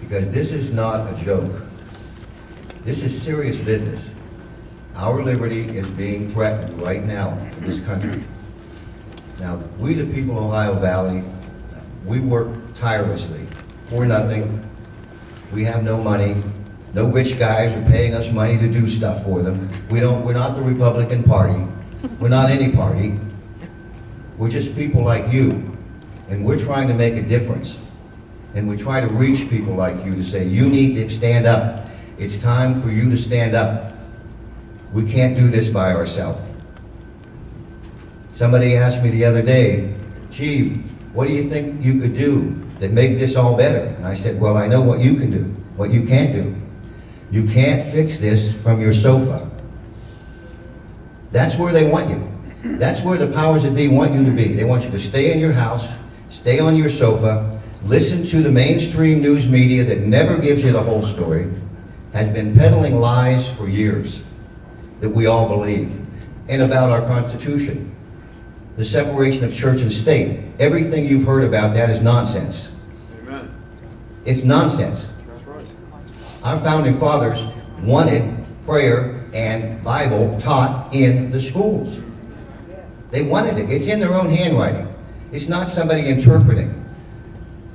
Because this is not a joke. This is serious business. Our liberty is being threatened right now in this country. Now, we the people of Ohio Valley, we work tirelessly for nothing. We have no money. No rich guys are paying us money to do stuff for them. We're not the Republican Party. We're not any party. We're just people like you. And we're trying to make a difference. And we try to reach people like you to say, you need to stand up. It's time for you to stand up. We can't do this by ourselves. Somebody asked me the other day, Chief, what do you think you could do that make this all better? And I said, well, I know what you can do, what you can't do. You can't fix this from your sofa. That's where they want you. That's where the powers that be want you to be. They want you to stay in your house, stay on your sofa, listen to the mainstream news media that never gives you the whole story, has been peddling lies for years that we all believe, and about our Constitution. The separation of church and state. Everything you've heard about that is nonsense. Amen. It's nonsense. That's right. Our founding fathers wanted prayer and Bible taught in the schools. They wanted it. It's in their own handwriting. It's not somebody interpreting.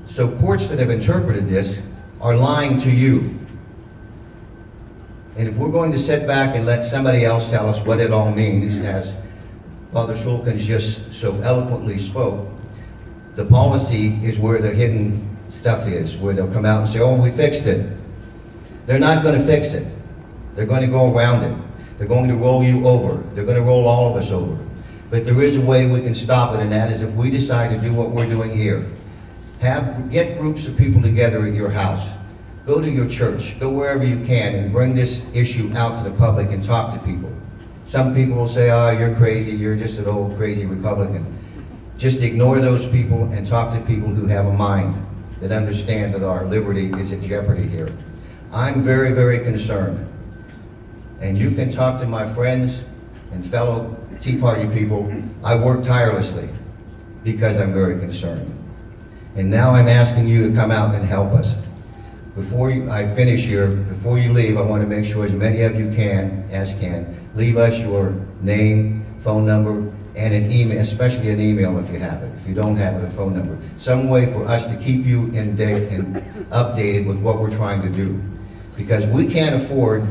So courts that have interpreted this are lying to you. And if we're going to sit back and let somebody else tell us what it all means, as Father Shulkins just so eloquently spoke, the policy is where the hidden stuff is, where they'll come out and say, oh, we fixed it. They're not going to fix it. They're going to go around it. They're going to roll you over. They're going to roll all of us over. But there is a way we can stop it, and that is if we decide to do what we're doing here. Get groups of people together at your house. Go to your church. Go wherever you can and bring this issue out to the public and talk to people. Some people will say, oh, you're crazy. You're just an old crazy Republican. Just ignore those people and talk to people who have a mind that understand that our liberty is at jeopardy here. I'm very, very concerned. And you can talk to my friends and fellow Tea Party people. I work tirelessly because I'm very concerned. And now I'm asking you to come out and help us. Before I finish here, before you leave, I want to make sure as many of you can, leave us your name, phone number, and an email, especially an email if you have it. If you don't have it, a phone number. Some way for us to keep you in date and updated with what we're trying to do. Because we can't afford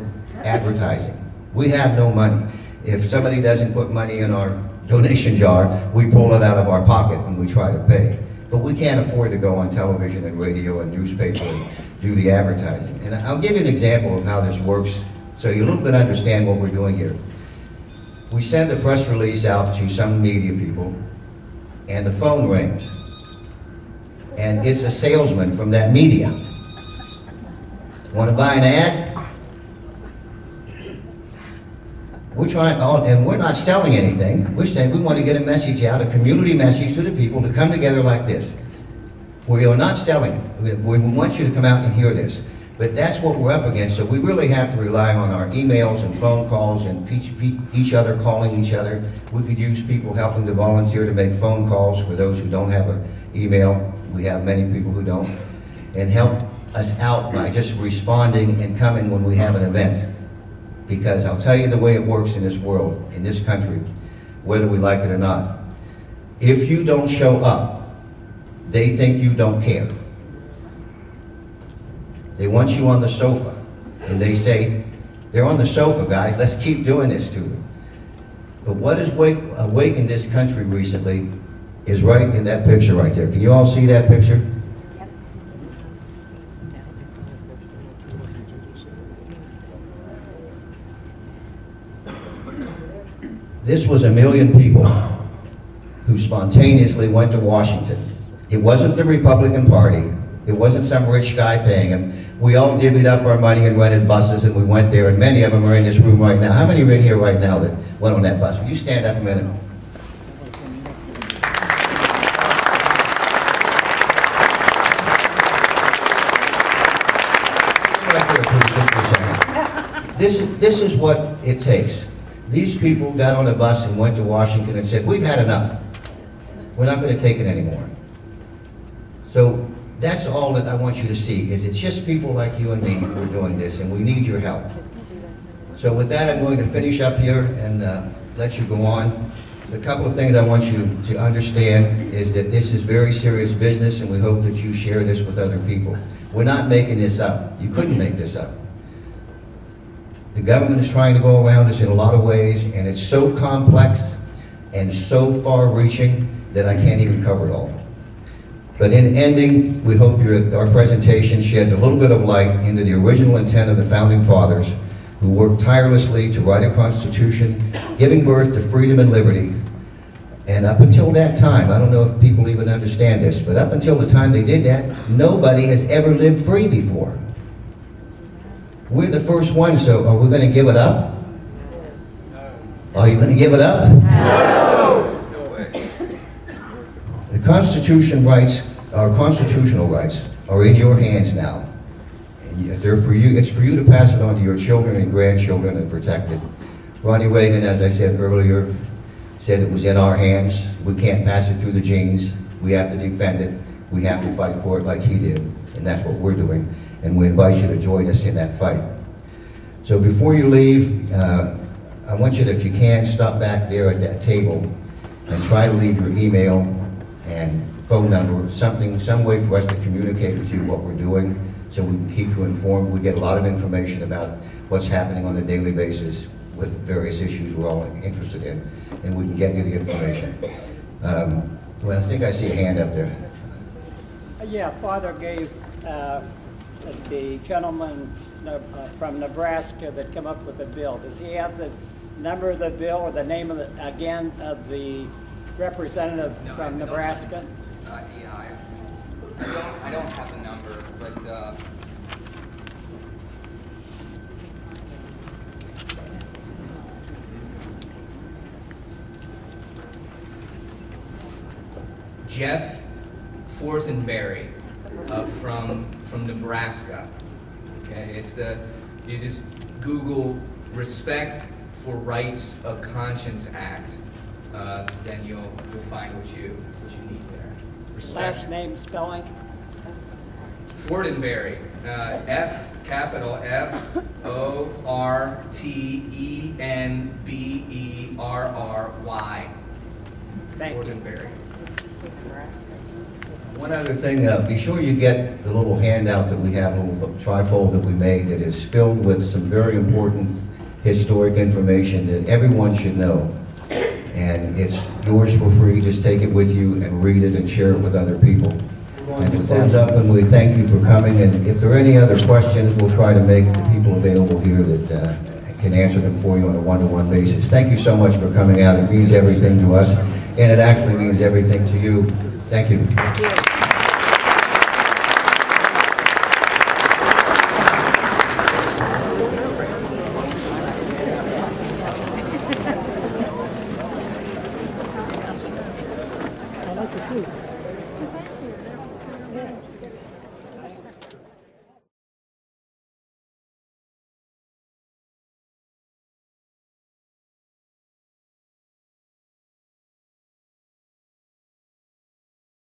advertising. We have no money. If somebody doesn't put money in our donation jar, we pull it out of our pocket when we try to pay. But we can't afford to go on television and radio and newspaper and do the advertising. And I'll give you an example of how this works so you a little bit understand what we're doing here. We send a press release out to some media people and the phone rings. And it's a salesman from that media. Want to buy an ad? We're trying, and we're not selling anything. We're saying we want to get a message out, a community message to the people to come together like this. We are not selling it. We want you to come out and hear this. But that's what we're up against, so we really have to rely on our emails and phone calls and each other calling each other. We could use people helping to volunteer to make phone calls for those who don't have an email. We have many people who don't. And help us out by just responding and coming when we have an event. Because I'll tell you the way it works in this world, in this country, whether we like it or not. If you don't show up, they think you don't care. They want you on the sofa. And they say, they're on the sofa, guys, let's keep doing this to them. But what has awakened this country recently is right in that picture right there. Can you all see that picture? This was 1 million people who spontaneously went to Washington. It wasn't the Republican Party. It wasn't some rich guy paying him. We all divvied up our money and rented buses, and we went there, and many of them are in this room right now. How many are in here right now that went on that bus? Will you stand up a minute? This is what it takes. These people got on a bus and went to Washington and said, we've had enough. We're not going to take it anymore. So that's all that I want you to see, is it's just people like you and me who are doing this, and we need your help. So with that, I'm going to finish up here and let you go on. A couple of things I want you to understand is that this is very serious business, and we hope that you share this with other people. We're not making this up. You couldn't make this up. The government is trying to go around us in a lot of ways, and it's so complex and so far-reaching that I can't even cover it all. But in ending, we hope our presentation sheds a little bit of light into the original intent of the Founding Fathers, who worked tirelessly to write a Constitution, giving birth to freedom and liberty. And up until that time, I don't know if people even understand this, but up until the time they did that, nobody has ever lived free before. We're the first ones, so are we going to give it up? Are you going to give it up? No. No way. The Constitution rights, our constitutional rights, are in your hands now. And they're for you. It's for you to pass it on to your children and grandchildren and protect it. Ronnie Reagan, as I said earlier, said it was in our hands. We can't pass it through the genes. We have to defend it. We have to fight for it like he did. And that's what we're doing. And we invite you to join us in that fight. So before you leave, I want you to, if you can, stop back there at that table and try to leave your email and phone number, some way for us to communicate with you what we're doing so we can keep you informed. We get a lot of information about what's happening on a daily basis with various issues we're all interested in, and we can get you the information. Well, I think I see a hand up there. Yeah, Father gave the gentleman from Nebraska that came up with the bill. Does he have the number of the bill or the name of the, again, of the representative from Nebraska? Yeah, I don't have the number, but Jeff Fortenberry from Nebraska. Okay, it's you just Google Respect for Rights of Conscience Act, then you'll find what you need there. Respect. Last name spelling? Fortenberry, capital F O R T E N B E R R Y. Thank you. Fortenberry. One other thing, be sure you get the little handout that we have, a little trifold that we made that is filled with some very important historic information that everyone should know. And it's yours for free. Just take it with you and read it and share it with other people. And with that up, and we thank you for coming. And if there are any other questions, we'll try to make the people available here that can answer them for you on a one-to-one basis. Thank you so much for coming out. It means everything to us, and it actually means everything to you. Thank you. Thank you.